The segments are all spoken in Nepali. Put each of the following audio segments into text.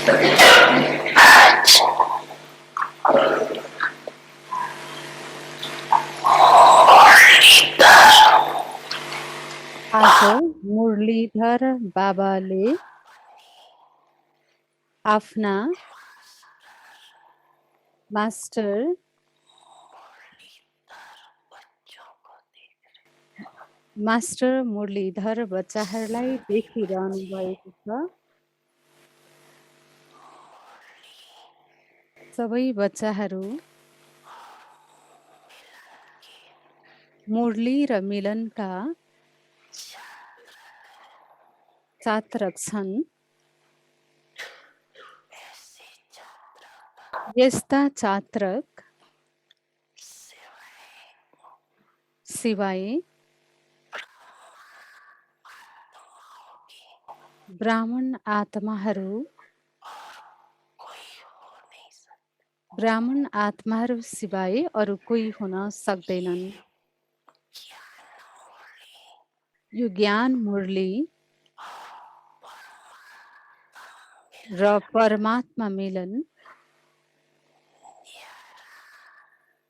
आज मुरलीधर बाबाले आफ्ना मास्टर मुरलीधर बच्चाहरूलाई देखिरहनु भएको छ। सबै बच्चाहरू मुरली र मिलनका चात्रक छन्। यस्ता चात्रक सिवाय ब्राह्मण आत्माहरू सिवाय अरू कोही हुन सक्दैनन्। यो ज्ञान मुरली र परमात्मा मिलन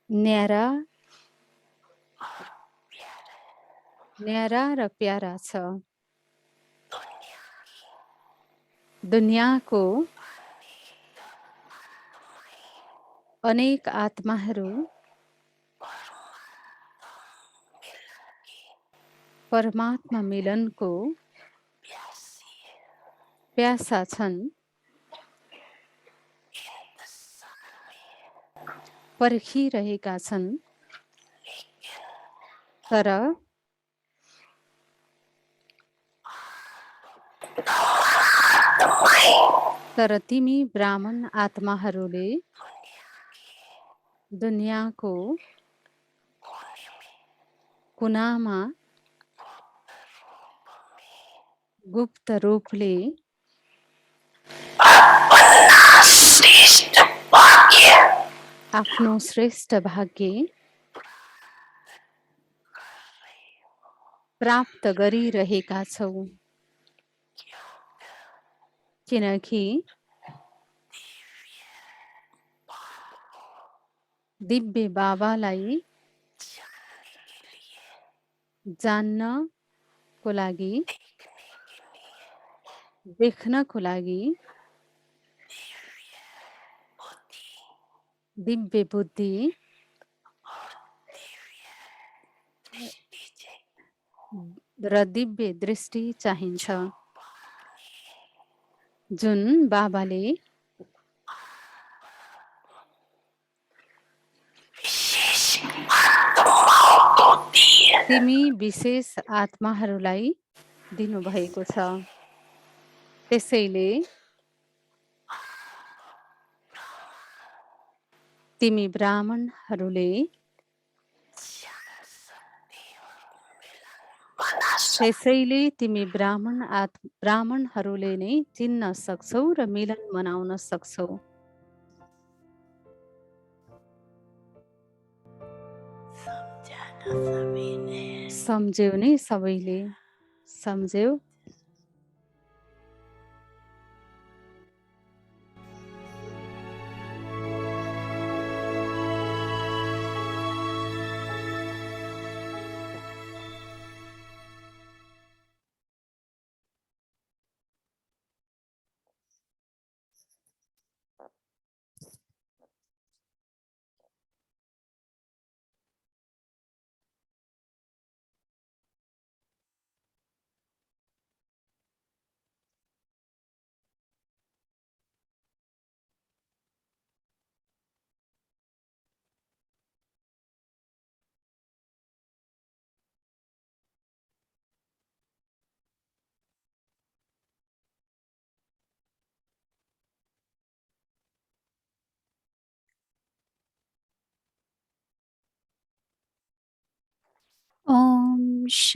न्यारा र प्यारा छ। दुनियाँको अनेक आत्माहरू परमात्मा मिलनको प्यासा छन्, पर्खिरहेका छन्। तर तिमी ब्राह्मण आत्माहरूले दुनियाँको कुनामा गुप्त रूपले आफ्नो श्रेष्ठ भाग्य प्राप्त गरिरहेका छौ, किनकि दिव्य बाबालाई जान्नको लागि, देख्नको लागि दिव्य बुद्धि र दिव्य दृष्टि चाहिन्छ, जुन बाबाले तिमी विशेष आत्माहरूलाई दिनुभएको छ। त्यसैले तिमी ब्राह्मणहरूले नै चिन्न सक्छौ र मिलन मनाउन सक्छौ। सम्झ्यौ नि सबैले, सम्झ्यौ।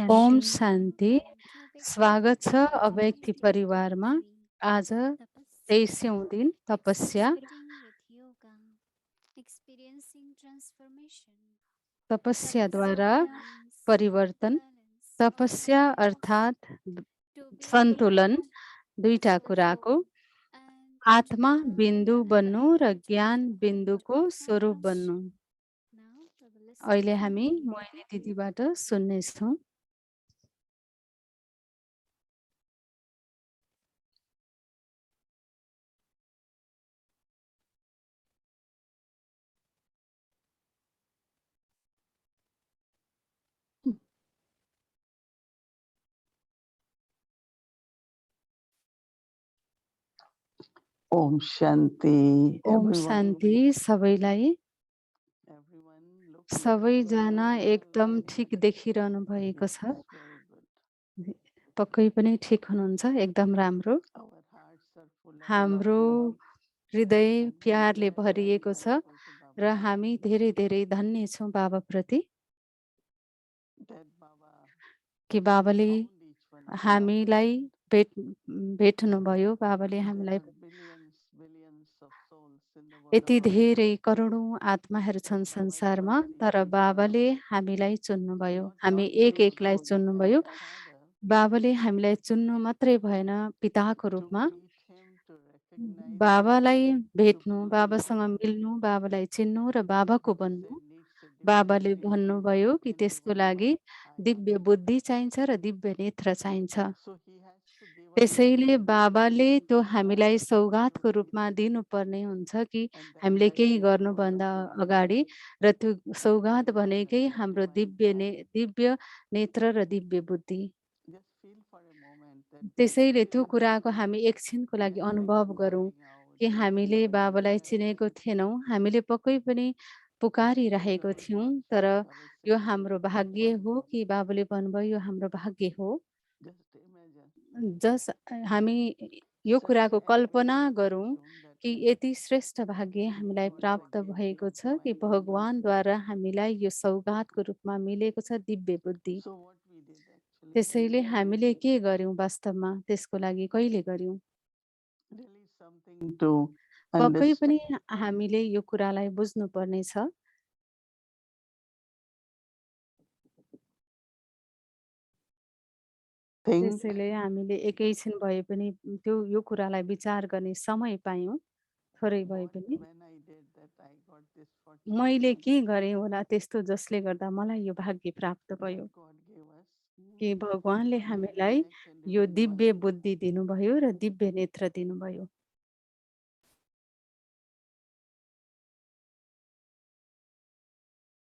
ओम शान्ति। स्वागत छ अव्यक्ति परिवारमा। आज 23औं दिन तपस्या। तपस्याद्वारा परिवर्तन। तपस्या अर्थात् सन्तुलन, दुईटा कुराको आत्मा बिन्दु बन्नु र ज्ञान बिन्दुको स्वरूप बन्नु। अहिले हामी मोहिनी दिदीबाट सुन्नेछौँ। ओम शान्ति ओम everyone. शान्ति सबैलाई। Everyone looks सबैजना एकदम ठिक देखिरहनु भएको छ। yes, very good. पक्कै पनि ठिक हुनुहुन्छ, एकदम राम्रो। Our hearts are full of हाम्रो love हृदय and we are प्यारले very भरिएको छ thankful to Baba र हामी धेरै धेरै धन्य छौँ बाबाप्रति that Baba कि बाबाले found each one of us. हामीलाई भेट्नुभयो। बाबाले There हामीलाई are billions of souls in the world. यति धेरै करोडौँ आत्माहरू छन् संसारमा, तर बाबाले हामीलाई चुन्नुभयो। हामी एक एकलाई चुन्नुभयो। बाबाले हामीलाई चुन्नु मात्रै भएन, पिताको To रूपमा meet him, to recognize बाबालाई him, भेट्नु, बाबासँग मिल्नु, बाबालाई चिन्नु र बाबाको Baba बन्नु। said needs a divine बाबाले vision भन्नुभयो कि and त्यसको divine लागि eye. दिव्य बुद्धि चाहिन्छ र दिव्य नेत्र चाहिन्छ। So he has to give us त्यसैले something बाबाले which त्यो we हामीलाई have सौगातको already रूपमा received. दिनुपर्ने हुन्छ कि And that हामीले केही is गर्नुभन्दा wonderful. अगाडि, र त्यो सौगात Divine भनेकै knowledge and हाम्रो divine eye. दिव्य नेत्र र दिव्य बुद्धि। Just feel for a moment that त्यसैले त्यो when कुराको we हामी एकछिनको लागि didn't have अनुभव been गरौँ calling out, कि didn't हामीले know बाबालाई where, चिनेको थिएनौँ, हामीले पक्कै पनि पुकारिरहेको our थियौँ, God तर chose यो ourselves हाम्रो to come भाग्य for हो us. कि बाबाले भन्नुभयो यो हाम्रो भाग्य हो। Just imagine. जस हामी यो Such कुराको a कल्पना great गरौँ fortune that कि यति श्रेष्ठ भाग्य हामीलाई God प्राप्त gave भएको you छ कि divine wisdom. भगवानद्वारा हामीलाई यो सौगातको रूपमा मिलेको छ दिव्य बुद्धि। So what we did actually, त्यसैले हामीले के गर्यौँ वास्तवमा, त्यसको लागि कहिले गर्यौँ? really something to पक्कै पनि understand. हामीले यो कुरालाई बुझ्नुपर्ने छ। Think त्यसैले हामीले एकैछिन भए पनि यो कुरालाई विचार गर्ने समय पायौँ, थोरै भए पनि। when I did that, I got this fortune मैले के गरेँ होला त्यस्तो जसले गर्दा मलाई यो भाग्य प्राप्त that भयो God gave us. कि भगवानले Divine हामीलाई intellect and यो divine दिव्य eye. बुद्धि दिनुभयो र दिव्य नेत्र दिनुभयो।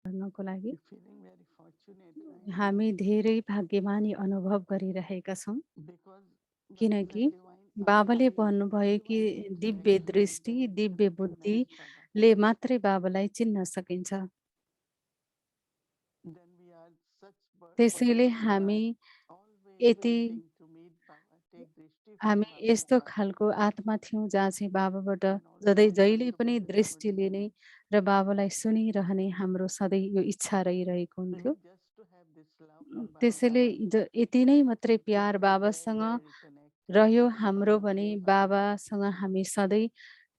गर्नको लागि We're feeling very fortunate, right? हामी धेरै भाग्यमानी अनुभव गरिरहेका छौँ, Because Baba किनकि said divine बाबाले eye, भन्नुभयो कि divine दिव्य intellect दृष्टि, can दिव्य recognize Baba. बुद्धिले मात्रै बाबालाई चिन्न सकिन्छ। Then we are such त्यसैले persons who हामी are always यति waiting to meet Baba, take drishti from हामी Baba. यस्तो खालको आत्मा थियौँ जहाँ चाहिँ बाबाबाट And also जहिले also पनि for the दृष्टि good. लिने र बाबालाई सुनिरहने हाम्रो सधैँ यो इच्छा रहिरहेको We हुन्थ्यो। just to have this love from त्यसैले Baba. यति नै मात्रै प्यार Then we get बाबासँग very connected रह्यो with हाम्रो Baba. भने बाबासँग हामी सधैँ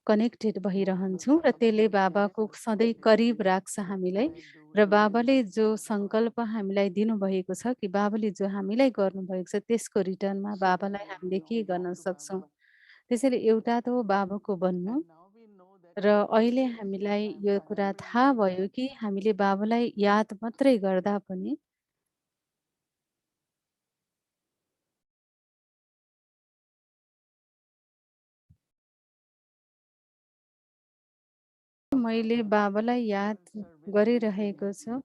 कनेक्टेड Most भइरहन्छौँ of र us त्यसले will बाबाको say, सधैँ करिब राख्छ हामीलाई। when I do र this, बाबाले जो सङ्कल्प हामीलाई दिनुभएको छ कि बाबाले जो हामीलाई गर्नुभएको छ त्यसको रिटर्नमा so then बाबालाई we हामीले के belong गर्न to सक्छौँ। Baba. त्यसैले एउटा त हो बाबाको बन्नु, And now we know that र अहिले this हामीलाई time यो by कुरा थाहा भयो remembering कि हामीले बाबालाई याद मात्रै गर्दा पनि मैले बाबालाई याद गरिरहेको छु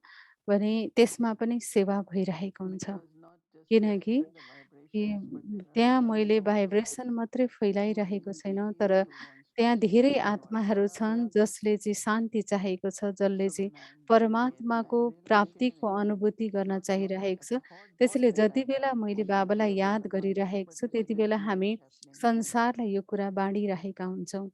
भने त्यसमा पनि सेवा भइरहेको हुन्छ। because not just we are किनकि giving the vibrations, but there are त्यहाँ souls मैले also भाइब्रेसन मात्रै फैलाइरहेको who छैन, really तर who wants to त्यहाँ meet धेरै Baba. आत्माहरू छन् जसले चाहिँ शान्ति चाहेको छ, जसले So चाहिँ when I'm doing it, परमात्माको I'm really प्राप्तिको feeling अनुभूति गर्न not चाहिरहेको छु। thought त्यसैले that जति I'm बेला मैले pushing बाबालाई Baba याद to do, गरिरहेको but छु there is त्यति a बेला healing हामी happening. संसारलाई यो कुरा बाँडिरहेका हुन्छौँ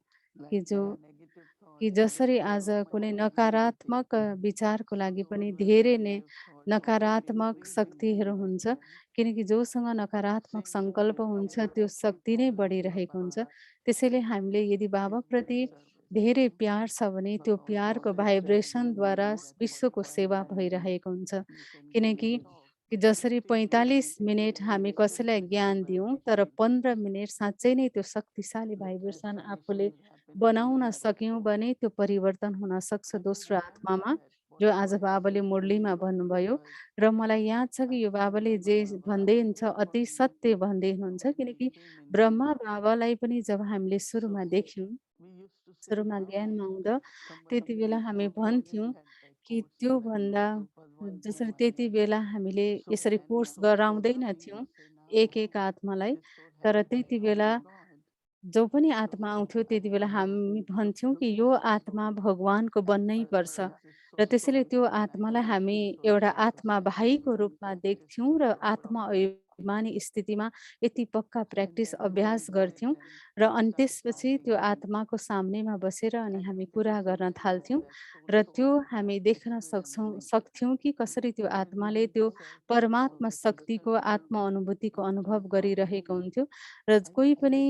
कि Like जो there are negative कि thoughts, जसरी negative आज कुनै negativity. नकारात्मक विचारको लागि So पनि those धेरै नै negative thoughts already नकारात्मक increasing day शक्तिहरू by हुन्छ, day. किनकि जोसँग नकारात्मक Same thing सङ्कल्प with हुन्छ our त्यो शक्ति नै love for बढिरहेको हुन्छ। Baba त्यसैले हामीले यदि is बाबाप्रति giving service. धेरै प्यार छ भने त्यो Baba was प्यारको always telling us भाइब्रेसनद्वारा that for विश्वको divine सेवा guidance भइरहेको हुन्छ। you can give किनकि a talk. कि जसरी 45 मिनेट हामी कसैलाई ज्ञान दियौँ, तर 15 मिनेट साँच्चै नै त्यो शक्तिशाली भाइब्रेसन आफूले बनाउन सक्यौँ भने त्यो परिवर्तन हुन सक्छ दोस्रो आत्मामा, जो आज बाबाले मुरलीमा भन्नुभयो। र मलाई याद छ कि यो बाबाले जे भन्दै हुनुहुन्छ अति सत्य भन्दै हुनुहुन्छ, किनकि ब्रह्मा बाबालाई पनि जब हामीले सुरुमा देख्यौँ, सुरुमा ज्ञानमा आउँदा त्यति बेला हामी भन्थ्यौँ कि त्योभन्दा जसरी त्यति बेला हामीले यसरी कोर्स गराउँदैन थियौँ एक आत्मालाई। तर त्यति बेला जो पनि आत्मा आउँथ्यो त्यति बेला हामी भन्थ्यौँ कि यो आत्मा भगवानको बन्नै पर्छ। र त्यसैले त्यो आत्मालाई हामी एउटा आत्मा भाइको रूपमा देख्थ्यौँ र आत्मा अभिमानी स्थितिमा यति पक्का प्र्याक्टिस अभ्यास गर्थ्यौँ। र अनि त्यसपछि त्यो आत्माको सामनेमा बसेर अनि हामी कुरा गर्न थाल्थ्यौँ र त्यो हामी देख्न सक्थ्यौँ कि कसरी त्यो आत्माले त्यो परमात्मा शक्तिको आत्म अनुभूतिको अनुभव गरिरहेको हुन्थ्यो। र कोही पनि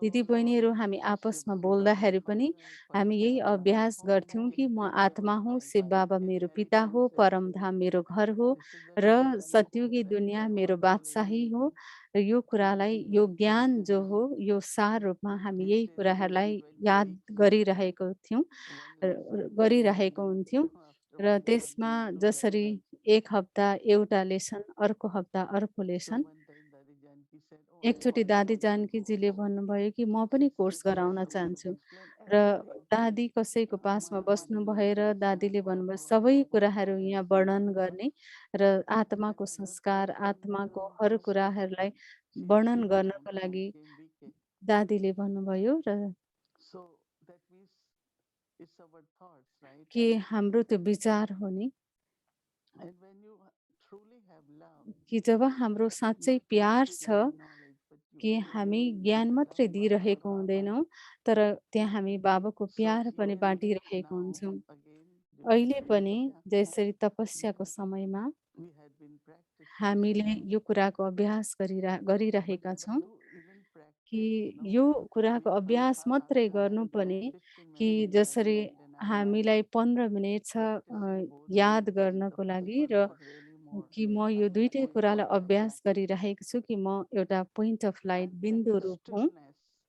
दिदी-बहिनीहरू हामी आपसमा बोल्दाखेरि पनि हामी यही अभ्यास गर्थ्यौँ कि म आत्मा हुँ, शिव बाबा मेरो पिता हो, परमधाम मेरो घर हो र सतयुगी दुनियाँ मेरो बादशाही हो। र यो कुरालाई यो ज्ञान जो हो यो सार रूपमा हामी यही कुराहरूलाई याद गरिरहेको थियौँ गरिरहेको हुन्थ्यौँ। र त्यसमा जसरी एक हप्ता एउटा लेसन, अर्को हप्ता अर्को लेसन। एकचोटि दादी जानकीजीले भन्नुभयो कि म पनि कोर्स गराउन चाहन्छु र दादी कसैको पासमा बस्नु भएर दादीले भन्नुभयो सबै कुराहरू यहाँ वर्णन गर्ने र आत्माको संस्कार, आत्माको हर कुराहरूलाई वर्णन गर्नको लागि दादीले भन्नुभयो र कि हाम्रो त्यो विचार हो नि कि जब हाम्रो साँच्चै प्यार छ कि हामी ज्ञान मात्रै दिइरहेको हुँदैनौँ, तर त्यहाँ हामी बाबाको प्यार पनि बाँडिरहेको हुन्छौँ। अहिले पनि जसरी तपस्याको समयमा हामीले यो कुराको अभ्यास गरिरहेका छौँ कि यो कुराको अभ्यास मात्रै गर्नु पनि कि जसरी हामीलाई 15 मिनेट छ याद गर्नको लागि र कि म यो दुइटै कुरालाई अभ्यास गरिरहेको छु कि म एउटा पोइन्ट अफ लाइट बिन्दु रूप हुँ,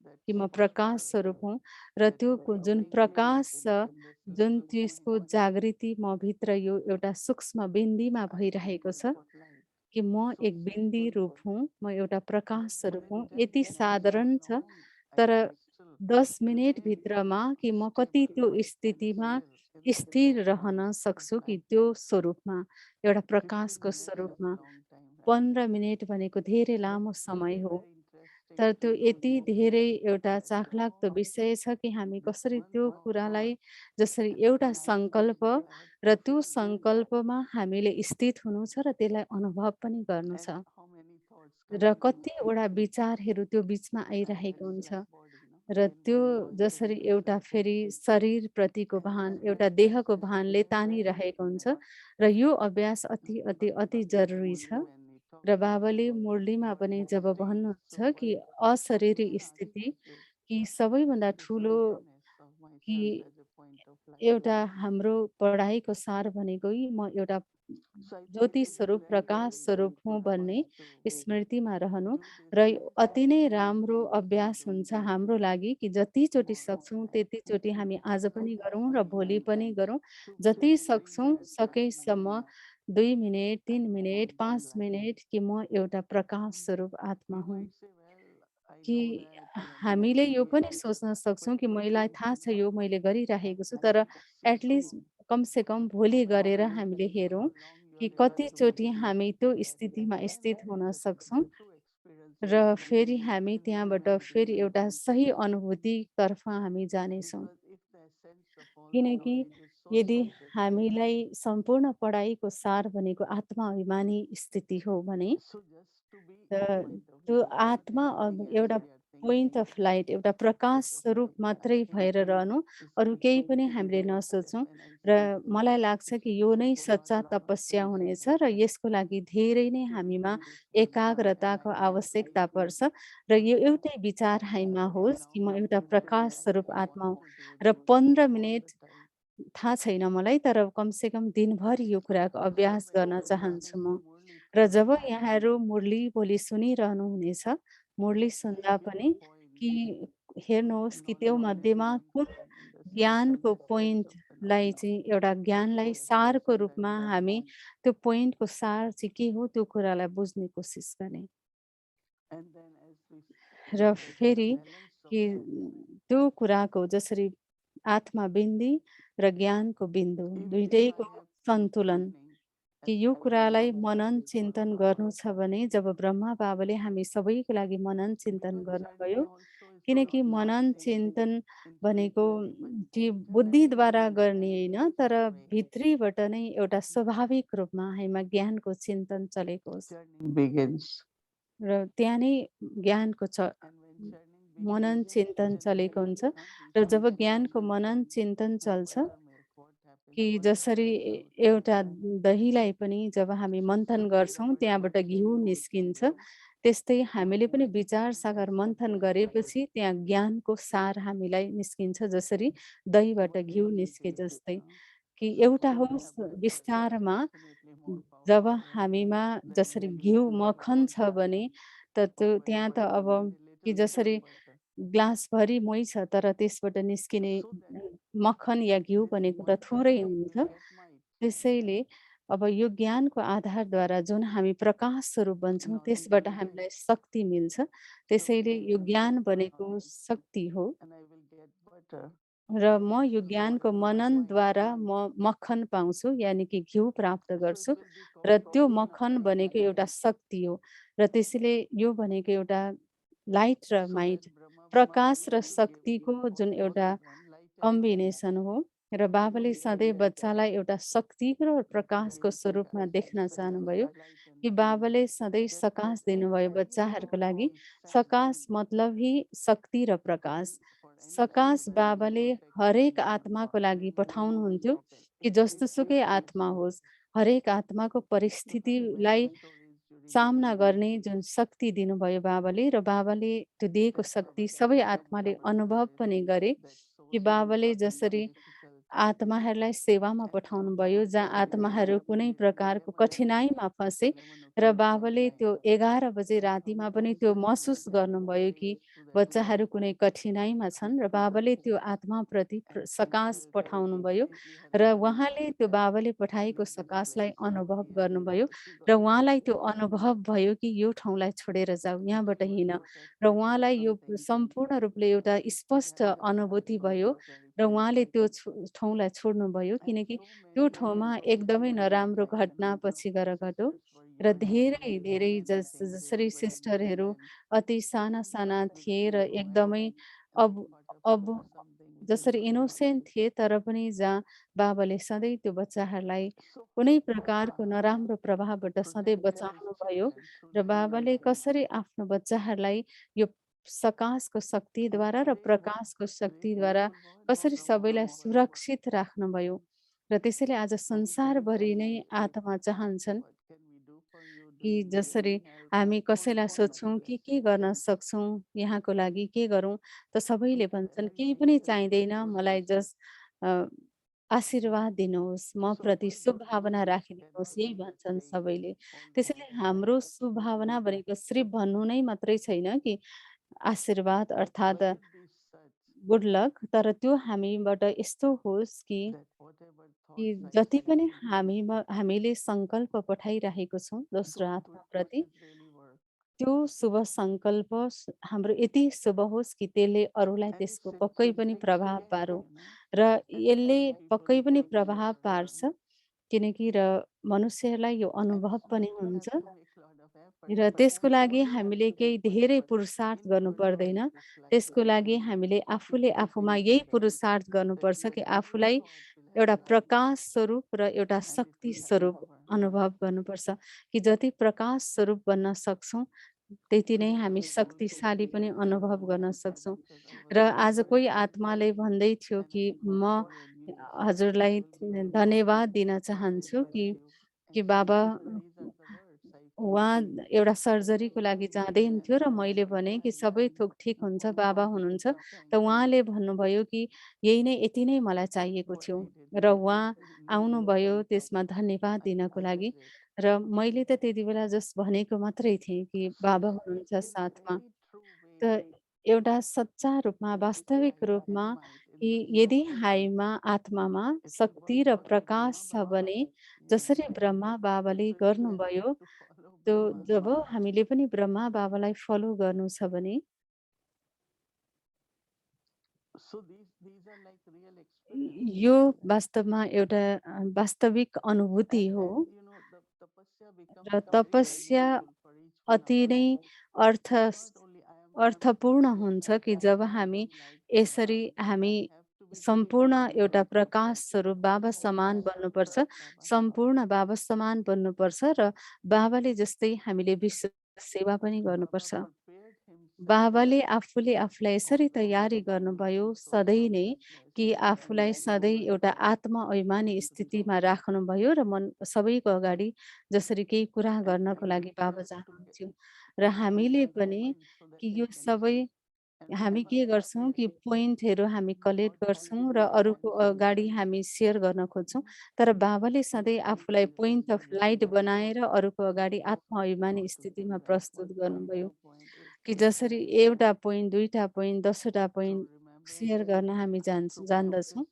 कि म प्रकाश स्वरूप हुँ र त्यो जुन प्रकाश छ, जुन त्यसको जागृति म भित्र यो एउटा सूक्ष्म बिन्दीमा भइरहेको छ कि म एक बिन्दी रूप हुँ, म एउटा प्रकाश स्वरूप हुँ। यति साधारण छ, तर 10 मिनेटभित्रमा कि म कति त्यो स्थितिमा स्थिर रहन सक्छु कि त्यो स्वरूपमा, एउटा प्रकाशको स्वरूपमा। 15 मिनेट भनेको धेरै लामो समय हो। तर त्यो यति धेरै एउटा चाखलाग्दो विषय छ कि हामी कसरी त्यो कुरालाई जसरी एउटा सङ्कल्प र त्यो सङ्कल्पमा हामीले स्थित हुनु छ र त्यसलाई अनुभव पनि गर्नु छ। र कतिवटा विचारहरू त्यो बिचमा आइरहेको हुन्छ र त्यो जसरी एउटा फेरि शरीरप्रतिको भान, एउटा देहको भानले तानिरहेको हुन्छ र यो अभ्यास अति अति अति जरुरी छ। र बाबाले मुरलीमा पनि जब भन्नुहुन्छ कि अशरीरी स्थिति कि सबैभन्दा ठुलो कि एउटा हाम्रो पढाइको सार भनेकै म एउटा ज्योति स्वरूप, प्रकाश स्वरूप हुँ भन्ने स्मृतिमा रहनु र अति नै राम्रो अभ्यास हुन्छ हाम्रो लागि कि जतिचोटि सक्छौँ त्यतिचोटि हामी आज पनि गरौँ र भोलि पनि गरौँ। जति सक्छौँ सकेसम्म 2 मिनेट, 3 मिनेट, 5 मिनेट कि म एउटा प्रकाश स्वरूप आत्मा हुँ। कि हामीले यो पनि सोच्न सक्छौँ कि मलाई थाहा छ यो मैले गरिराखेको छु, तर एटलिस्ट कमसेकम भोलि गरेर हामीले हेरौँ कि कतिचोटि हामी त्यो स्थितिमा स्थित हुन सक्छौँ र फेरि हामी त्यहाँबाट फेरि एउटा सही अनुभूतितर्फ हामी जानेछौँ। किनकि यदि हामीलाई सम्पूर्ण पढाइको सार भनेको आत्मा अभिमानी स्थिति हो भने त्यो आत्मा एउटा पोइन्ट अफ लाइट, एउटा प्रकाश स्वरूप मात्रै भएर रहनु, अरू केही पनि हामीले नसोचौँ। र मलाई लाग्छ कि यो नै सच्चा तपस्या हुनेछ र यसको लागि धेरै नै हामीमा एकाग्रताको आवश्यकता पर्छ र यो एउटै विचार हामीमा होस् कि म एउटा प्रकाश स्वरूप आत्मा हुँ र 15 मिनेट थाहा छैन मलाई, तर कमसेकम दिनभरि यो कुराको अभ्यास गर्न चाहन्छु म। र जब यहाँहरू मुरली भोलि सुनिरहनुहुनेछ, मुरली सुन्दा पनि कि हेर्नुहोस् कि त्यो मध्येमा कुन ज्ञानको पोइन्टलाई चाहिँ एउटा ज्ञानलाई सारको रूपमा हामी त्यो पोइन्टको सार चाहिँ के हो त्यो कुरालाई बुझ्ने कोसिस गर्ने। र फेरि कि त्यो कुराको जसरी आत्मा बिन्दी र ज्ञानको बिन्दु दुइटैको सन्तुलन कि यो कुरालाई मनन चिन्तन गर्नु छ भने जब ब्रह्मा बाबाले हामी सबैको लागि मनन चिन्तन गर्नुभयो, किनकि मनन चिन्तन भनेको कि बुद्धिद्वारा गर्ने होइन, तर भित्रीबाट नै एउटा स्वाभाविक रूपमा हामीमा ज्ञानको चिन्तन चलेको होस् र त्यहाँ नै ज्ञानको मनन चिन्तन चलेको हुन्छ। र जब ज्ञानको मनन चिन्तन चल्छ कि जसरी एउटा दहीलाई पनि जब हामी मन्थन गर्छौँ त्यहाँबाट घिउ निस्किन्छ, त्यस्तै हामीले पनि विचार सागर मन्थन गरेपछि त्यहाँ ज्ञानको सार हामीलाई निस्किन्छ, जसरी दहीबाट घिउ निस्के जस्तै। कि एउटा होस् विस्तारमा जब हामीमा जसरी घिउ मक्खन छ भने त त्यो त्यहाँ त अब कि जसरी ग्लासभरि मोही छ तर त्यसबाट निस्किने मक्खन या घिउ भनेको त थोरै हुन्छ। त्यसैले अब यो ज्ञानको आधारद्वारा जुन हामी प्रकाश स्वरूप बन्छौँ त्यसबाट हामीलाई शक्ति मिल्छ। त्यसैले यो ज्ञान भनेको शक्ति हो। र म यो ज्ञानको मननद्वारा म मक्खन पाउँछु, यानि कि घिउ प्राप्त गर्छु र त्यो मक्खन भनेको एउटा शक्ति हो। र त्यसैले यो भनेको एउटा लाइट र माइट, प्रकाश र शक्तिको जुन एउटा कम्बिनेसन हो। र बाबाले सधैँ बच्चालाई एउटा शक्ति र प्रकाशको स्वरूपमा देख्न चाहनुभयो कि बाबाले सधैँ सकाश दिनुभयो बच्चाहरूको लागि। सकाश मतलब ही शक्ति र प्रकाश। सकाश बाबाले हरेक आत्माको लागि पठाउनुहुन्थ्यो कि जस्तोसुकै आत्मा होस्, हरेक आत्माको परिस्थितिलाई सामना गर्ने जुन शक्ति दिनुभयो बाबाले, र बाबाले त्यो दिएको शक्ति सबै आत्माले अनुभव पनि गरे कि बाबाले जसरी आत्माहरूलाई सेवामा पठाउनुभयो जहाँ आत्माहरू कुनै प्रकारको कठिनाइमा फँसे, र बाबाले त्यो 11 बजे रातिमा पनि त्यो महसुस गर्नुभयो कि बच्चाहरू कुनै कठिनाइमा छन् र बाबाले त्यो आत्माप्रति सकाश पठाउनुभयो र उहाँले त्यो बाबाले पठाएको सकाशलाई अनुभव गर्नुभयो र उहाँलाई त्यो अनुभव भयो कि यो ठाउँलाई छोडेर जाऊ, यहाँबाट हिँड। र उहाँलाई यो सम्पूर्ण रूपले एउटा स्पष्ट अनुभूति भयो र उहाँले त्यो ठाउँलाई छोड्नुभयो, किनकि त्यो ठाउँमा एकदमै नराम्रो घटना पछि गएर घट्यो र धेरै धेरै जसरी सिस्टरहरू अति साना साना थिए र एकदमै अब अब जसरी इनोसेन्ट थिए, तर पनि जहाँ बाबाले सधैँ त्यो बच्चाहरूलाई कुनै प्रकारको नराम्रो प्रभावबाट सधैँ बचाउनु भयो र बाबाले कसरी आफ्नो बच्चाहरूलाई यो सकाशको शक्तिद्वारा र प्रकाशको शक्तिद्वारा कसरी सबैलाई सुरक्षित राख्नुभयो। र त्यसैले आज संसारभरि नै आत्मा चाहन्छन् कि जसरी हामी कसैलाई सोध्छौँ कि के गर्न सक्छौँ यहाँको लागि के गरौँ, त सबैले भन्छन् केही पनि चाहिँदैन, मलाई जस्ट आशीर्वाद दिनुहोस्, म प्रति शुभभावना राखिदिनुहोस्, यही भन्छन् सबैले। त्यसैले हाम्रो शुभभावना भनेको सिर्फ भन्नु नै मात्रै छैन कि आशीर्वाद अर्थात् गुड लक, तर त्यो हामीबाट यस्तो होस् कि जति पनि हामीले सङ्कल्प पठाइरहेको छौँ दोस्रो आत्माप्रति, त्यो शुभ सङ्कल्प हाम्रो यति शुभ होस् कि त्यसले अरूलाई त्यसको पक्कै पनि प्रभाव पारोस् र यसले पक्कै पनि प्रभाव पार्छ, किनकि र मनुष्यहरूलाई यो अनुभव पनि हुन्छ र त्यसको लागि हामीले केही धेरै पुरुषार्थ गर्नु पर्दैन। त्यसको लागि हामीले आफूले आफूमा यही पुरुषार्थ गर्नुपर्छ कि आफूलाई एउटा प्रकाश स्वरूप र एउटा शक्ति स्वरूप अनुभव गर्नुपर्छ कि जति प्रकाश स्वरूप बन्न सक्छौँ त्यति नै हामी शक्तिशाली पनि अनुभव गर्न सक्छौँ। र आज कोही आत्माले भन्दै थियो कि म हजुरलाई धन्यवाद दिन चाहन्छु कि बाबा उहाँ एउटा सर्जरीको लागि जाँदै हुन्थ्यो र मैले भनेँ कि सबै थोक ठिक हुन्छ, बाबा हुनुहुन्छ। त उहाँले भन्नुभयो कि यही नै यति नै मलाई चाहिएको थियो र उहाँ आउनुभयो त्यसमा धन्यवाद दिनको लागि। र मैले त त्यति बेला जस्ट भनेको मात्रै थिएँ कि बाबा हुनुहुन्छ साथमा। त एउटा सच्चा रूपमा, वास्तविक रूपमा कि यदि हामीमा आत्मामा शक्ति र प्रकाश छ भने जसरी ब्रह्मा बाबाले गर्नुभयो, त्यो जब हामीले पनि ब्रह्मा बाबालाई फलो गर्नु छ भने यो वास्तवमा एउटा वास्तविक अनुभूति हो र तपस्या अति नै अर्थ अर्थपूर्ण हुन्छ कि जब हामी यसरी हामी सम्पूर्ण एउटा प्रकाश स्वरूप बाबा समान बन्नुपर्छ, सम्पूर्ण बाबा समान बन्नुपर्छ र बाबाले जस्तै हामीले विश्व सेवा पनि गर्नुपर्छ। बाबाले आफूले आफूलाई यसरी तयारी गर्नुभयो सधैँ नै कि आफूलाई सधैँ एउटा आत्म-अभिमानी स्थितिमा राख्नुभयो र सबैको अगाडि जसरी केही कुरा गर्नको लागि बाबा जानुहुन्थ्यो। र हामीले पनि कि यो सबै हामी के गर्छौँ कि पोइन्टहरू हामी कलेक्ट गर्छौँ र अरूको अगाडि हामी सेयर गर्न खोज्छौँ। तर बाबाले सधैँ आफूलाई पोइन्ट अफ लाइट बनाएर अरूको अगाडि आत्म-अभिमानी स्थितिमा प्रस्तुत गर्नुभयो। कि जसरी एउटा पोइन्ट, 2टा पोइन्ट, 10वटा पोइन्ट सेयर गर्न हामी जान्दछौँ।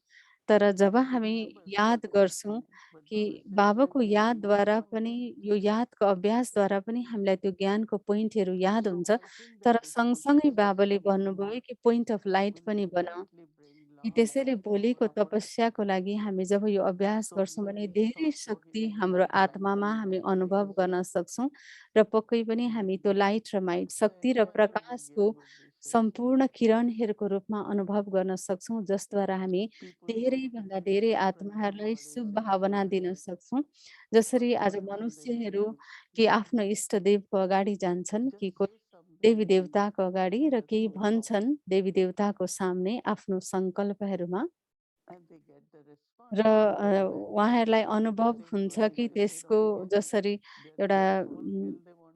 तर जब हामी याद गर्छौँ कि बाबाको यादद्वारा पनि यो यादको अभ्यासद्वारा पनि हामीलाई त्यो ज्ञानको पोइन्टहरू याद हुन्छ। तर सँगसँगै बाबाले भन्नुभयो कि पोइन्ट अफ लाइट पनि बनाऊ। कि त्यसैले भोलिको तपस्याको लागि हामी जब यो अभ्यास गर्छौँ भने धेरै शक्ति हाम्रो आत्मामा हामी अनुभव गर्न सक्छौँ र पक्कै पनि हामी त्यो लाइट र माइट, शक्ति र प्रकाशको सम्पूर्ण किरणहरूको रूपमा अनुभव गर्न सक्छौँ, जसद्वारा हामी धेरैभन्दा धेरै आत्माहरूलाई शुभ भावना दिन सक्छौँ। जसरी आज मनुष्यहरू कि आफ्नो इष्टदेवको अगाडि जान्छन् कि कोही देवी-देवताको अगाडि र केही भन्छन् देवी-देवताको सामने आफ्नो सङ्कल्पहरूमा र उहाँहरूलाई अनुभव हुन्छ कि त्यसको जसरी एउटा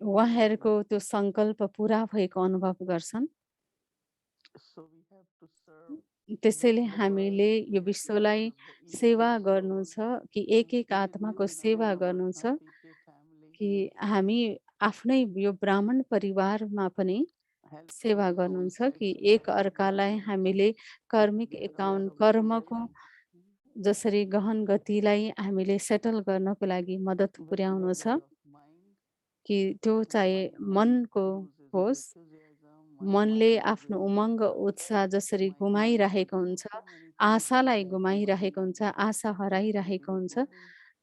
उहाँहरूको त्यो सङ्कल्प पुरा भएको अनुभव गर्छन्। त्यसैले हामीले यो विश्वलाई सेवा गर्नु छ कि एक-एक आत्माको सेवा गर्नु छ कि हामी आफ्नै यो ब्राह्मण परिवारमा पनि सेवा गर्नुहुन्छ कि एक अर्कालाई हामीले कर्मिक एकाउन्ट कर्मको जसरी गहन गतिलाई हामीले सेटल गर्नको लागि मद्दत पुर्याउनु छ कि त्यो चाहे मनको होस्, मनले आफ्नो उमङ्ग उत्साह जसरी गुमाइरहेको हुन्छ, आशालाई गुमाइरहेको हुन्छ, आशा हराइरहेको हुन्छ,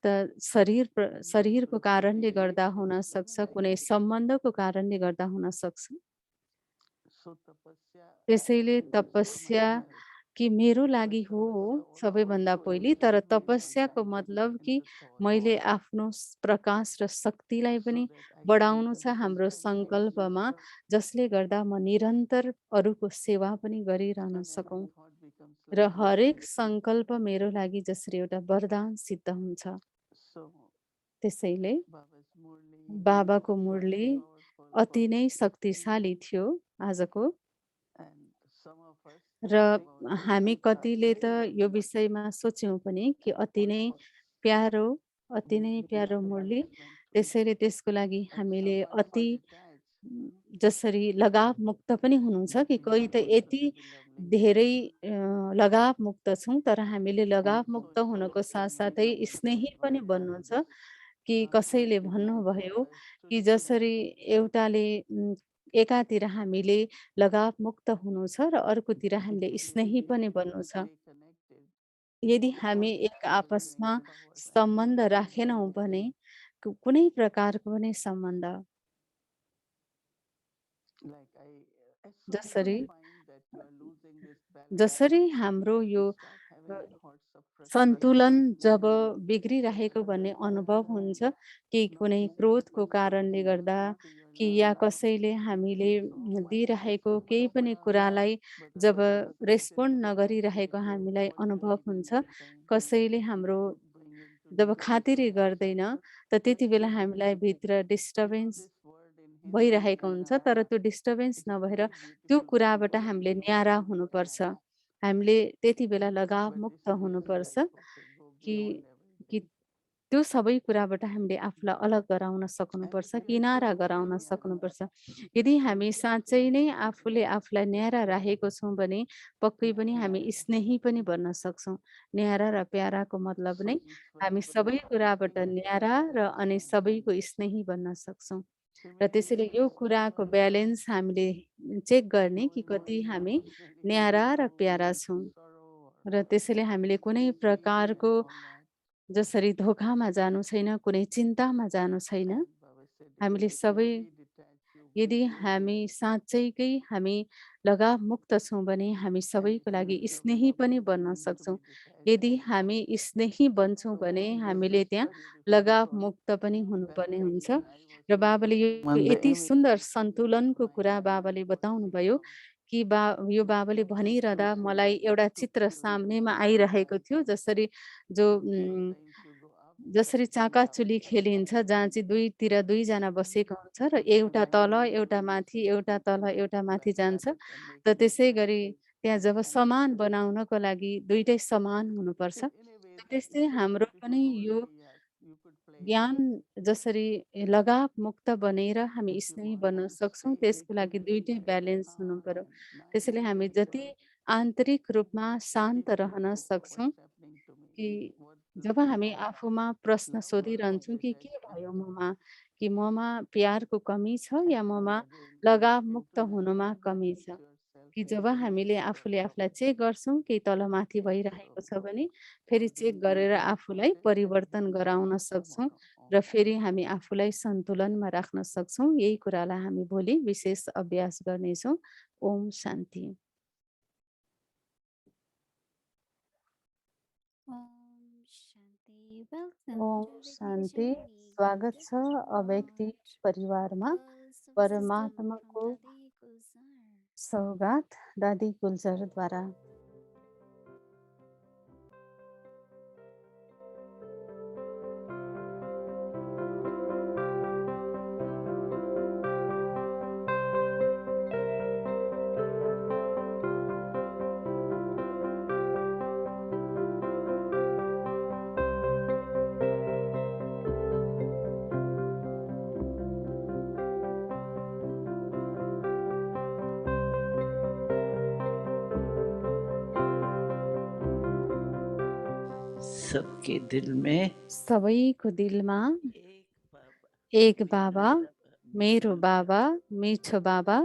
त शरीरको कारणले गर्दा हुन सक्छ, कुनै सम्बन्धको कारणले गर्दा हुन सक्छ। त्यसैले तपस्या कि मेरो लागि हो सबैभन्दा पहिले, तर तपस्याको मतलब कि मैले आफ्नो प्रकाश र शक्तिलाई पनि बढाउनु छ हाम्रो सङ्कल्पमा, जसले गर्दा म निरन्तर अरूको सेवा पनि गरिरहन सकौँ र हरेक सङ्कल्प मेरो लागि जसरी एउटा वरदान सिद्ध हुन्छ। त्यसैले बाबाको मुरली अति नै शक्तिशाली थियो आजको र हामी कतिले त यो विषयमा सोच्यौँ पनि कि अति नै प्यारो मुरली, त्यसैले त्यसको लागि हामीले अति जसरी लगाव मुक्त पनि हुनुहुन्छ कि कोही त यति धेरै लगाव मुक्त छौँ, तर हामीले लगाव मुक्त हुनको साथसाथै स्नेही पनि बन्नु छ कि कसैले भन्नुभयो कि जसरी एउटाले एकातिर हामीले लगाव मुक्त हुनु छ र अर्कोतिर हामीले स्नेही पनि बन्नु छ। यदि हामी एक आपसमा सम्बन्ध राखेनौँ भने कुनै प्रकारको पनि सम्बन्ध जसरी जसरी हाम्रो यो अ, सन्तुलन जब बिग्रिरहेको भन्ने अनुभव हुन्छ कि कुनै क्रोधको कारणले गर्दा कि या कसैले हामीले दिइरहेको केही पनि कुरालाई जब रेस्पोन्ड नगरिरहेको हामीलाई अनुभव हुन्छ, कसैले हाम्रो जब खातिरै गर्दैन, त त्यति बेला हामीलाई भित्र डिस्टर्बेन्स भइरहेको हुन्छ। तर त्यो डिस्टर्बेन्स नभएर त्यो कुराबाट हामीले न्यारा हुनुपर्छ। हामीले त्यति बेला लगावमुक्त हुनुपर्छ कि कि त्यो सबै कुराबाट हामीले आफूलाई अलग गराउन सक्नुपर्छ, किनारा गराउन सक्नुपर्छ। यदि हामी साँच्चै नै आफूले आफूलाई न्यारा राखेको छौँ भने पक्कै पनि हामी स्नेही पनि बन्न सक्छौँ। न्यारा र प्याराको मतलब नै हामी सबै कुराबाट न्यारा र अनि सबैको स्नेही बन्न सक्छौँ। र त्यसैले यो कुराको ब्यालेन्स हामीले चेक गर्ने कि कति हामी न्यारा र प्यारा छौँ। र त्यसैले हामीले कुनै प्रकारको जसरी धोकामा जानु छैन, कुनै चिन्तामा जानु छैन। हामीले सबै यदि हामी साँच्चैकै हामी लगावमुक्त छौँ भने हामी सबैको लागि स्नेही पनि बन्न सक्छौँ। यदि हामी स्नेही बन्छौँ भने हामीले त्यहाँ लगावमुक्त पनि हुनुपर्ने हुन्छ। र बाबाले यो यति सुन्दर सन्तुलनको कुरा बाबाले बताउनुभयो कि यो बाबाले भनिरहँदा मलाई एउटा चित्र सामनेमा आइरहेको थियो। जसरी चाकाचुली खेलिन्छ जहाँ चाहिँ दुईतिर दुईजना बसेको हुन्छ र एउटा तल, एउटा माथि, एउटा तल, एउटा माथि जान्छ। त त्यसै गरी त्यहाँ जब समान बनाउनको लागि दुईटै समान हुनुपर्छ। त्यस्तै हाम्रो पनि यो ज्ञान जसरी लगाव मुक्त बनेर हामी स्नेही बन्न सक्छौँ, त्यसको लागि दुईटै ब्यालेन्स हुनुपर्यो। त्यसैले हामी जति आन्तरिक रूपमा शान्त रहन सक्छौँ कि जब हामी आफूमा प्रश्न सोधिरहन्छौँ कि के भयो ममा? कि ममा प्यारको कमी छ या ममा लगाव मुक्त हुनुमा कमी छ? कि जब हामीले आफूले आफूलाई चेक गर्छौँ कि तलमाथि भइरहेको छ भने फेरि चेक गरेर आफूलाई परिवर्तन गराउन सक्छौँ र फेरि हामी आफूलाई सन्तुलनमा राख्न सक्छौँ। यही कुरालाई हामी भोलि विशेष अभ्यास गर्नेछौँ। ओम शान्ति। ओम शान्ति। वेलकम ओम टु एभ्री शान्ति। जर्नी। स्वागत छ ब्युटिफुल अव्यक्ति हार्ट। परिवारमा। सुपर सिस्टर फ्रम परमात्माको दादी गुलजार। सौगात दादी गुल्जरद्वारा। सबके दिल में सबैको दिलमा एक बाबा, मेरो बाबा, मिठो बाबा।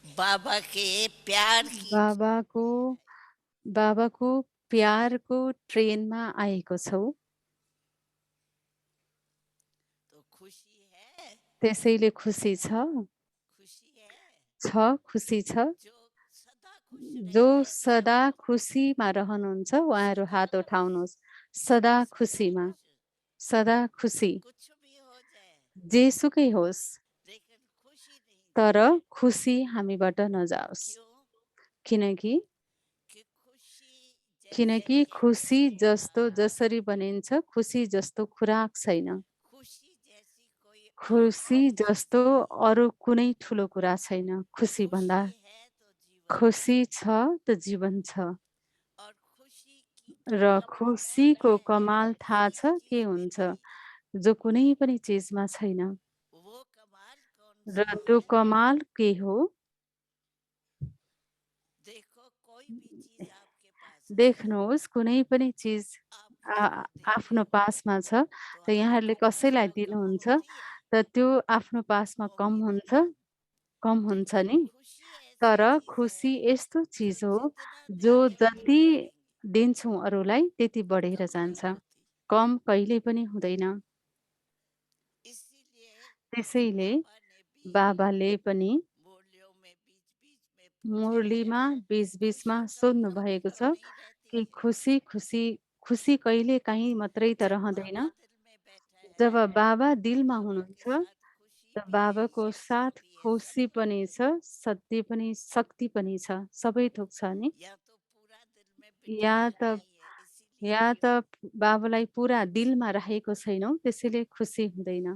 बाबा के प्यार की बाबाको प्यारको ट्रेनमा आएको छौ। तो खुशी है, त्यसैले खुसी छ। खुशी है खुसी छ। जो सदा खुश जो रहे। सदा खुसीमा रहनुहुन्छ उहाँहरू हात उठाउनुहोस्। सदा खुसीमा, सदा खुसी, कुछ भी हो जाए जेसुकै होस् लेकिन खुशी नहीं तर जाए। खुसी हामीबाट नजाओस्। क्यों? किनकि कि किनकि जैसे खुसी जस्तो खाना, जसरी बनिन्छ खुसी जस्तो खुराक छैन। खुशी जैसी कोई और खुसी चीज जस्तो नहीं। अरू कुनै ठुलो कुरा छैन। खुसी भन्दा खुशी है तो जीवन खुसी है छ त जीवन छ। और खुशी की र कमाल पता खुसीको है कमाल थाहा किसी छ के चीज में हुन्छ नहीं। जो कुनै पनि चिजमा छैन। वो कमाल कौन र सा त्यो है? कमाल के हो? देखो कोई भी चीज आपके पास है, देख्नुहोस् कुनै पनि चिज आप आ किसी को देते आफ्नो हो पासमा छ तो त यहाँहरूले आपके पास कसैलाई वो कम दिनुहुन्छ होती है, त त्यो आफ्नो पासमा वो कम भी हुन्छ, होता है। कम हुन्छ लेकिन नि। खुशी तर ऐसी चीज खुसी है यस्तो जो चिज हो जितना जो देंगे उतनी जति बढ़ेगी, दिन्छौँ अरूलाई त्यति बढेर कम नहीं जान्छ। होती। कम कहिले पनि हुँदैन। इसीलिए त्यसैले बाबा ने भी बाबाले पनि मूल्यों में बीच बीच में पूछा है, मुरलीमा बीचबीचमा खुशी कब सोध्नु तक भएको कम छ नहीं रहती कि है। खुसी खुसी खुसी कहिले काहीँ मात्रै त जब रहँदैन। बाबा दिल में बैठा जब बाबा दिलमा बाबा के हुनुहुन्छ साथ खुशी त भी है, बाबाको शक्ति साथ भी है, खुसी सब पनि कुछ छ, सत्य पनि, शक्ति पनि छ, सबै थोक छ नि। है। या तो पूरा दिल में या बिठाया त नहीं है, इसीलिए या खुश। त बाबालाई पुरा दिलमा राखेको छैनौँ, त्यसैले खुसी हुँदैन।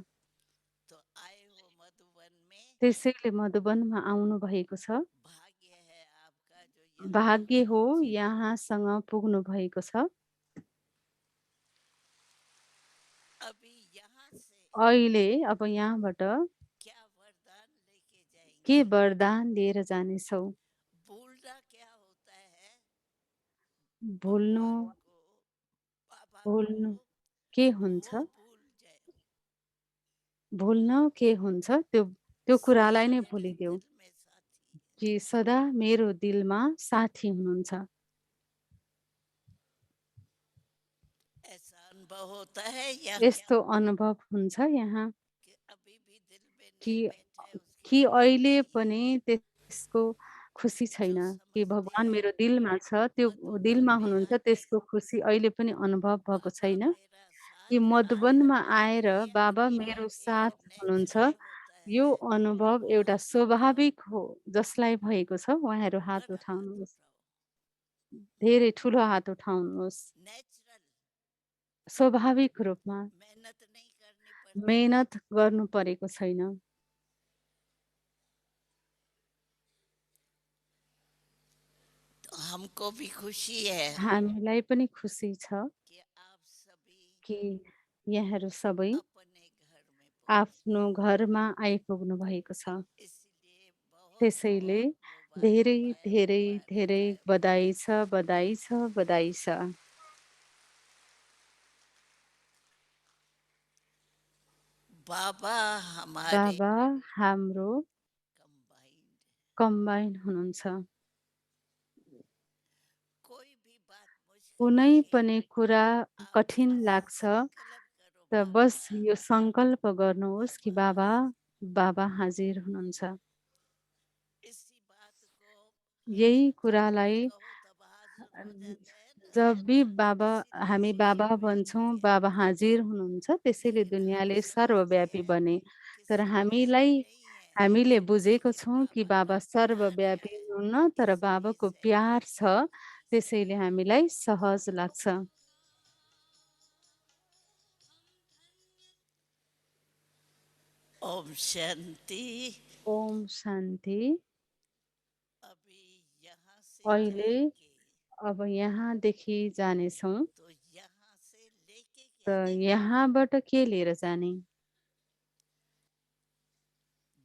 तो आए हो मधुबन में, त्यसैले मधुबनमा आउनु भएको छ। भाग्य है आपका जो यहाँ तक भाग्य हो पहुँचे। यहाँसँग पुग्नु भएको छ। अभी यहाँ से अहिले अब यहाँबाट क्या वरदान लेके के जाएंगे? वरदान लिएर जानेछौ? भूलना क्या होता है? भुल्नु भगवान को, बाबा को, भुल्नु के वो हुन्छ? भूल जाए। भुल्न के हुन्छ? त्यो सदा कुरालाई नै मेरे भुलिदेऊ दिल में साथी है। कि सदा मेरो दिलमा साथी हुनुहुन्छ। ऐसा अनुभव होता है या यस्तो अनुभव हुन्छ यहाँ कि अभी भी दिल में कि नहीं बैठा है उसकी कि अहिले खुशी, पनि त्यसको खुसी जो छैन कि समझते भगवान हैं मेरो दिलमा छ, त्यो मधुबन दिलमा में हुनुहुन्छ, आके त्यसको खुसी अहिले पनि अनुभव भएको बाबा छैन। मेरा कि साथ है, मधुबनमा आएर ये बाबा मेरो अनुभव साथ एक हुनुहुन्छ, नेचुरल होता यो है। अनुभव एउटा स्वाभाविक हो, जसलाई भएको छ। उहाँहरू हात बड़ा हाथ उठाउनुहोस्, उठाओ। धेरै ठुलो हात उठाउनुहोस्। नेचुरल, स्वाभाविक रूपमा मेहनत नहीं करनी पड़ती। मेहनत गर्नु परेको छैन। तो हमको भी खुशी है हामीलाई पनि खुसी छ कि आप सभी कि यहाँहरू सबै अपने घर में पहुंचे। आफ्नो घरमा आइपुग्नु भएको छ। इसलिए बहुत त्यसैले बहुत धेरै मुबारक धेरै मुबारक धेरै है। बधाई छ, बधाई छ, बधाई छ। बाबा हमारे बाबा हाम्रो कंबाइंड, कम्बाइन हुनुहुन्छ। कोई भी बात मुश्किल कुनै लगे पनि कुरा आप कठिन बस लाग्छ संकल्प करो त बस बाबा, यो सङ्कल्प गर्नुहोस् कि बाबा बाबा, हाजिर। बाबा हाजिर हुनुहुन्छ। इसी बात को यही हाजिर जब भी कुरालाई कहो तब हाजिर हो जाते हैं ना। जब भी बाबा इसीलिए हामी बाबा सर्वव्यापी भन्छौँ, बाबा कहते हैं। हाजिर हुनुहुन्छ, त्यसैले लेकिन हम दुनियाँले समझते सर्वव्यापी हैं बने। कि तर सर्वव्यापी हामीलाई नहीं है, हामीले बुझेको लेकिन छौँ कि बाबा बाबा का प्यार सर्वव्यापी है, हुनुहुन्न, तर इसलिए बाबाको सहज प्यार लगता छ, है। त्यसैले हामीलाई सहज लाग्छ। ओम शांति। ओम शान्ति। अभी यहाँ से अहिले जाएंगे अब यहाँदेखि जानेछौँ, तो यहाँ से लेके त क्या जाएंगे? यहाँबाट के लिएर जाने?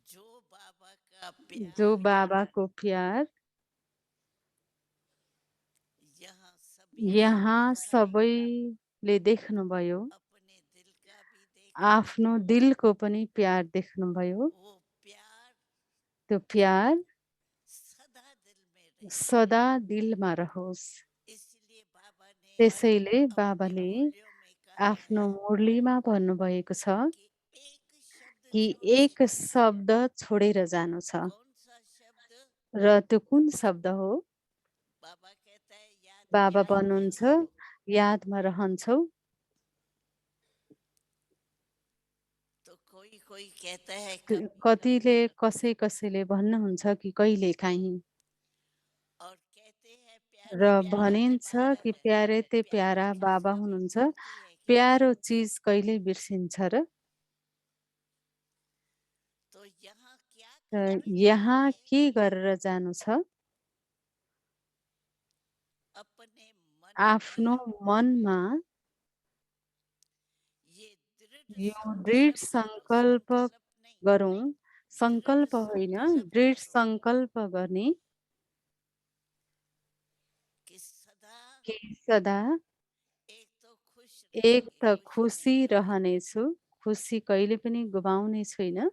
जो बाबा का जो प्यार बाबाको प्यार यहाँ सभी ने यहाँ देखा, सबैले देख्नुभयो, अपने दिल का भी देखा। आफ्नो दिलको पनि प्यार देख्नुभयो। वो प्यार त्यो प्यार सदा दिल में रहे। सदा दिलमा रहोस्। इसलिए बाबा ने त्यसैले अपने बाबाले मूल्यों में कहा आफ्नो है मुरलीमा भन्नुभएको छ कि एक शब्द कि एक छोड़कर, शब्द छोडेर जानु छ। कौन सा शब्द? र त्यो कुन शब्द हो? बाबा कहता है बाबा याद में भन्नुहुन्छ, रहो। यादमा रहन्छौ। तो कोई कोई कहता है कभी कतिले कभी, कसैले भन्नुहुन्छ कि कहिलेकाहीँ, और कहते हैं र प्यारे प्यारे से भनिन्छ बाबा कि है। प्यारे ते प्यारी प्यारा चीज बाबा कभी हुनुहुन्छ। भूलती है क्या? प्यारो चिज कहिले बिर्सिन्छ र? तो यहाँ क्या त करके यहाँ जाएंगे? के गरेर जानु छ? अपने मन आफ्नो में मनमा ये दृढ़ यो दृढ संकल्प करो, सङ्कल्प संकल्प नहीं, गरौँ। दृढ़ सङ्कल्प होइन, संकल्प दृढ करो सङ्कल्प गर्ने कि सदा कि सदा एक तो खुश एक रहेंगे, त खुशी खुसी नहीं गवाएंगे। रहनेछु, खुसी कहिले पनि गुमाउने छुइनँ।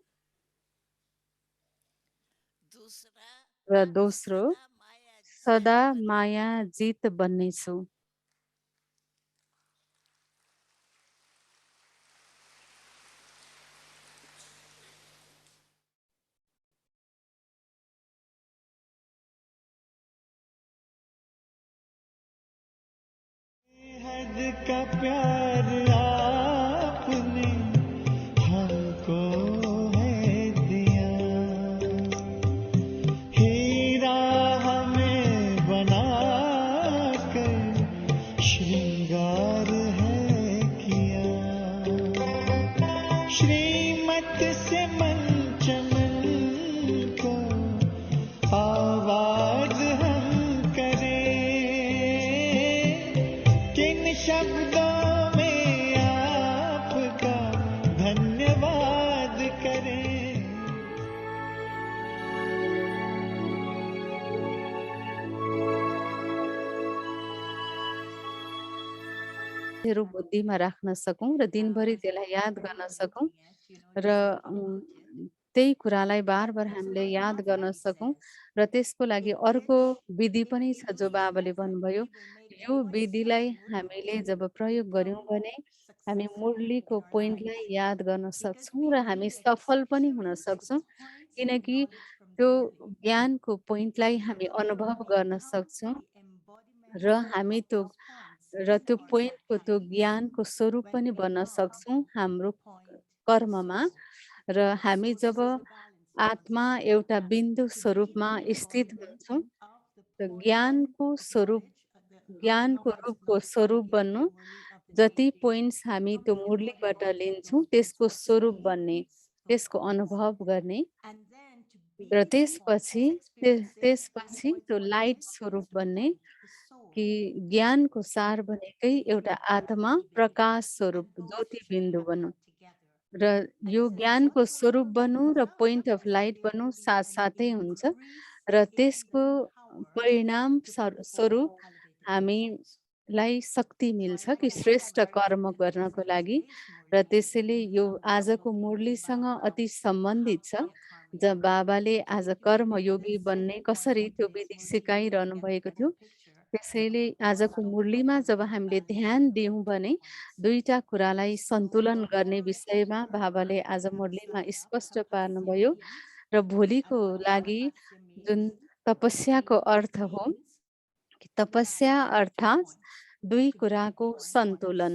दूसरा, र दोस्रो, सदा माया सदा जीत बनेंगे। माया जित बन्नेछु। हद का प्यार आपने श्रीमत से मन चमन को आवाज हम करें, किन शब्दों में आपका धन्यवाद करें। हरू बुद्धिमा राख्न सकौँ र दिनभरि त्यसलाई याद गर्न सकौँ र त्यही कुरालाई बार हामीले याद गर्न सकौँ र त्यसको लागि अर्को विधि पनि छ जो बाबाले भन्नुभयो। यो विधिलाई हामीले जब प्रयोग गर्यौँ भने हामी मुरलीको पोइन्टलाई याद गर्न सक्छौँ र हामी सफल पनि हुन सक्छौँ, किनकि त्यो ज्ञानको पोइन्टलाई हामी अनुभव गर्न सक्छौँ र हामी त्यो पोइन्टको त्यो ज्ञानको स्वरूप पनि बन्न सक्छौँ हाम्रो कर्ममा। र हामी जब आत्मा एउटा बिन्दु स्वरूपमा स्थित हुन्छौँ, ज्ञानको स्वरूप ज्ञानको रूपको स्वरूप बन्नु, जति पोइन्ट्स हामी त्यो मुरलीबाट लिन्छौँ त्यसको स्वरूप बन्ने, त्यसको अनुभव गर्ने र त्यसपछि त्यो लाइट स्वरूप बन्ने, कि ज्ञानको सार भनेकै एउटा आत्मा प्रकाश स्वरूप ज्योति बिन्दु बन्नु र यो ज्ञानको स्वरूप बन्नु र पोइन्ट अफ लाइट बन्नु साथसाथै हुन्छ र त्यसको परिणाम स्वरूप हामीलाई शक्ति मिल्छ कि श्रेष्ठ कर्म गर्नको लागि। र त्यसैले यो आजको मुरलीसँग अति सम्बन्धित छ, जब बाबाले आज कर्मयोगी बन्ने कसरी त्यो विधि सिकाइरहनु भएको थियो। त्यसैले आजको मुरलीमा जब हामीले ध्यान दियौँ भने दुईटा कुरालाई सन्तुलन गर्ने विषयमा बाबाले आज मुरलीमा स्पष्ट पार्नुभयो र भोलिको लागि जुन तपस्याको अर्थ हो कि तपस्या अर्थात् दुई कुराको सन्तुलन,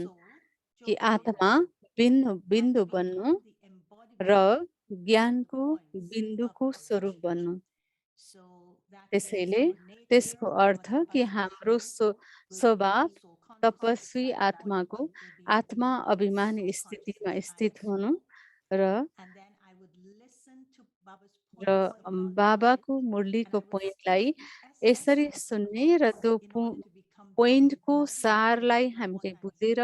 कि आत्मा बिन्दु बन्नु र ज्ञानको बिन्दुको स्वरूप बन्नु। त्यसैले त्यसको अर्थ कि हाम्रो स्वभाव तपस्वी आत्माको आत्मा अभिमानी स्थितिमा स्थित हुनु र बाबाको मुरलीको पोइन्टलाई यसरी सुन्ने र त्यो पोइन्टको सारलाई हामीले बुझेर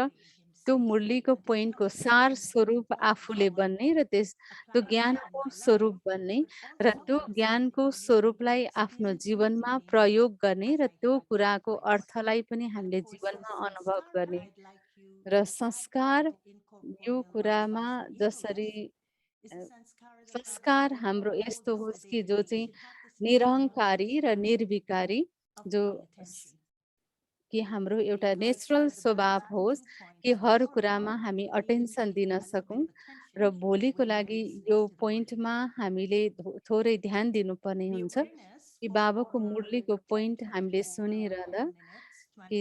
त्यो मुरलीको पोइन्टको सार स्वरूप आफूले बन्ने र त्यो ज्ञानको स्वरूप बन्ने र त्यो ज्ञानको स्वरूपलाई आफ्नो जीवनमा प्रयोग गर्ने र त्यो कुराको अर्थलाई पनि हामीले जीवनमा अनुभव गर्ने। र संस्कार यो कुरामा जसरी संस्कार हाम्रो यस्तो होस् कि जो चाहिँ निरहङ्कारी र निर्विकारी, जो कि हाम्रो एउटा नेचुरल स्वभाव होस् कि हर कुरामा हामी अटेन्सन दिन सकौँ। र भोलिको लागि यो पोइन्टमा हामीले थोरै ध्यान दिनुपर्ने हुन्छ कि बाबाको मुरलीको पोइन्ट हामीले सुनिरहँदा कि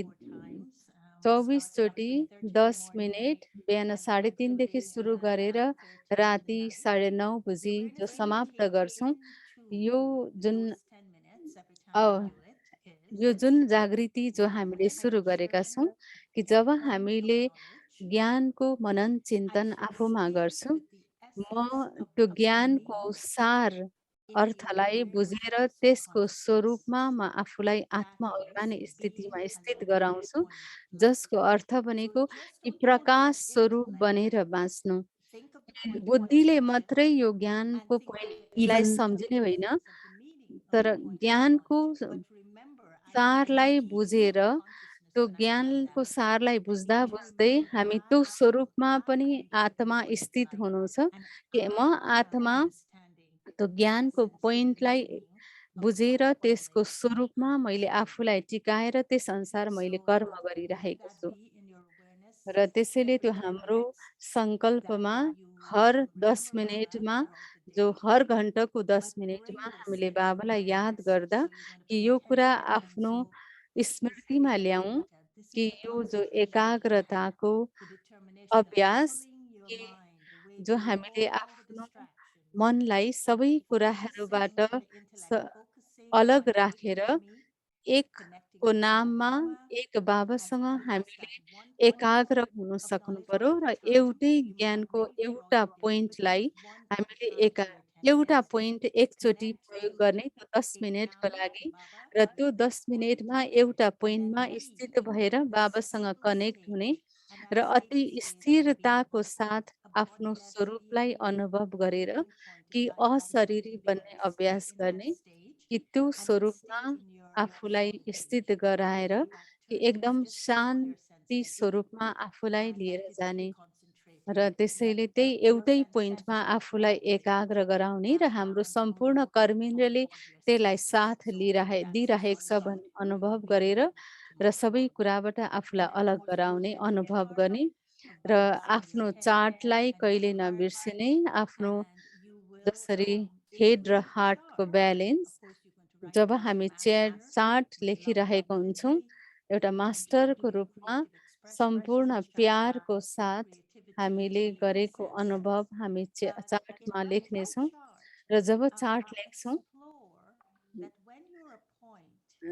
24 चोटि 10 मिनट बिहान 3:30 देखि सुरु गरेर राति 9:30 बजी जो समाप्त गर्छौँ, यो जुन जागृति जो हामीले सुरु गरेका छौँ कि जब हामीले ज्ञानको मनन चिन्तन आफूमा गर्छौँ, म त्यो ज्ञानको सार अर्थलाई बुझेर त्यसको स्वरूपमा म आफूलाई आत्मा अभिमानी स्थितिमा स्थित गराउँछु, जसको अर्थ भनेको कि प्रकाश स्वरूप बनेर बाँच्नु। बुद्धिले मात्रै यो ज्ञानको पोइन्टलाई सम्झिने होइन, तर ज्ञानको सारलाई बुझेर त्यो ज्ञानको सारलाई बुझ्दा बुझ्दै हामी त्यो स्वरूपमा पनि आत्मा स्थित हुनु छ कि म आत्मा त्यो ज्ञानको पोइन्टलाई बुझेर त्यसको स्वरूपमा मैले आफूलाई टिकाएर त्यस अनुसार मैले कर्म गरिरहेको छु। र त्यसैले त्यो हाम्रो सङ्कल्पमा हर 10 मिनटमा, जो हर घन्टाको 10 मिनटमा हामीले बाबालाई याद गर्दा कि यो कुरा आफ्नो स्मृतिमा ल्याउँ कि यो जो एकाग्रताको अभ्यास, कि जो हामीले आफ्नो मनलाई सबै कुराहरूबाट अलग राखेर एक को नाममा एक बाबासँग हामीले एकाग्र हुन सक्नु पर्यो र एउटै ज्ञानको एउटा पोइन्टलाई हामीले एउटा पोइन्ट एकचोटि प्रयोग गर्ने त्यो 10 मिनेटको लागि र त्यो 10 मिनेटमा एउटा पोइन्टमा स्थित भएर बाबासँग कनेक्ट हुने र अति स्थिरताको साथ आफ्नो स्वरूपलाई अनुभव गरेर कि अशरीरी बन्ने अभ्यास गर्ने कि त्यो स्वरूपमा आफूलाई स्थित गराएर कि एकदम शान्ति स्वरूपमा आफूलाई लिएर जाने र त्यसैले त्यही एउटै पोइन्टमा आफूलाई एकाग्र गराउने र हाम्रो सम्पूर्ण कर्मेन्द्रले त्यसलाई साथ दिइरहेको छ भन्ने अनुभव गरेर र सबै कुराबाट आफूलाई अलग गराउने अनुभव गर्ने र आफ्नो चार्टलाई कहिले नबिर्सिने आफ्नो जसरी हेड र हार्टको ब्यालेन्स जब हामी चार्ट लेखिरहेको हुन्छौँ एउटा मास्टरको रूपमा सम्पूर्ण प्यारको साथ हामीले गरेको अनुभव हामी चार्टमा लेख्नेछौँ र जब चार्ट लेख्छौँ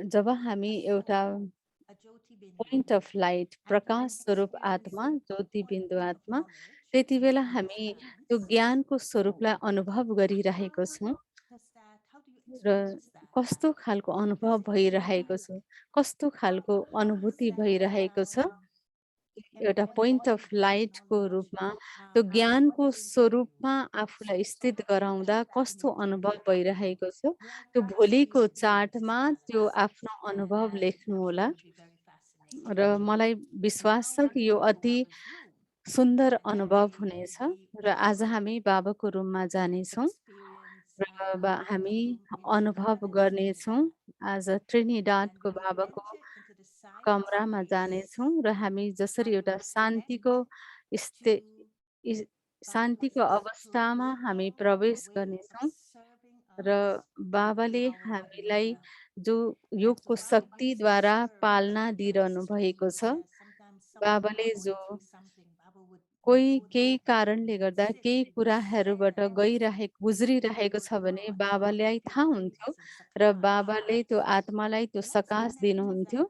जब हामी एउटा पोइन्ट अफ लाइट प्रकाश स्वरूप आत्मा ज्योति बिन्दु आत्मा त्यति बेला हामी त्यो ज्ञानको स्वरूपलाई अनुभव गरिरहेको छौँ र कस्तो खालको अनुभव भइरहेको छ कस्तो खालको अनुभूति भइरहेको छ एउटा पोइन्ट अफ लाइटको रूपमा त्यो ज्ञानको स्वरूपमा आफूलाई स्थित गराउँदा कस्तो अनुभव भइरहेको छ त्यो भोलिको चार्टमा त्यो आफ्नो अनुभव लेख्नुहोला र मलाई विश्वास छ कि यो अति सुन्दर अनुभव हुनेछ र आज हामी बाबाको रुममा जानेछौँ र हामी अनुभव गर्नेछौँ आज ट्रिनिडाडको बाबाको कमरामा जानेछौँ र हामी जसरी एउटा शान्तिको अवस्थामा हामी प्रवेश गर्नेछौँ र बाबाले हामीलाई जो योगको शक्तिद्वारा पालना दिइरहनु भएको छ बाबाले जो कोही केही कारणले गर्दा केही कुराहरूबाट गुज्रिरहेको छ भने बाबालाई थाहा हुन्थ्यो र बाबाले त्यो आत्मालाई त्यो सकाश दिनुहुन्थ्यो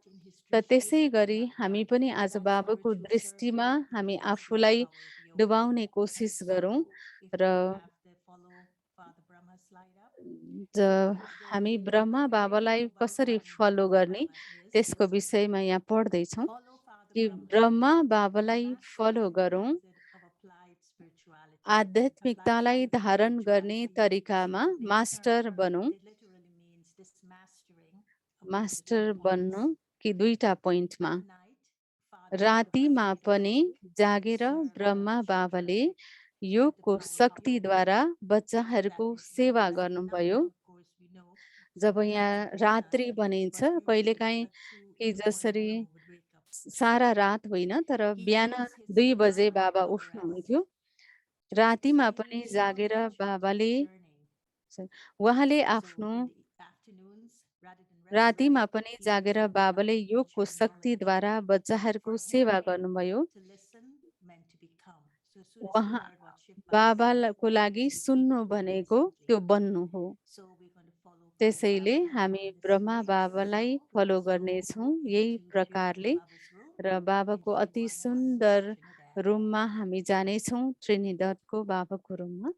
र त्यसै गरी हामी पनि आज बाबाको दृष्टिमा हामी आफूलाई डुबाउने कोसिस गरौँ र हामी ब्रह्मा बाबालाई कसरी फलो गर्ने त्यसको विषयमा यहाँ पढ्दैछौँ कि ब्रह्मा बाबालाई फलो गरौँ आध्यात्मिकतालाई धारण गर्ने तरिकामा मास्टर बन्नु कि दुईटा पोइन्टमा रातिमा पनि जागेर ब्रह्मा बाबाले योगको शक्तिद्वारा बच्चाहरूको सेवा गर्नुभयो जब यहाँ रात्रि बनिन्छ कहिलेकाहीँ कि जसरी सारा रात होइन तर बिहान 2 बजे बाबा उठ्नुहुन्थ्यो रातिमा पनि जागेर बाबाले उहाँले आफ्नो रातिमा पनि जागेर बाबाले योगको शक्तिद्वारा बच्चाहरूको सेवा गर्नुभयो उहाँ बाबाको लागि सुन्नु भनेको त्यो बन्नु हो त्यसैले हामी ब्रह्मा बाबालाई फलो गर्नेछौँ यही प्रकारले र बाबाको अति सुन्दर रुममा हामी जानेछौँ ट्रिनिडाडको बाबाको रुममा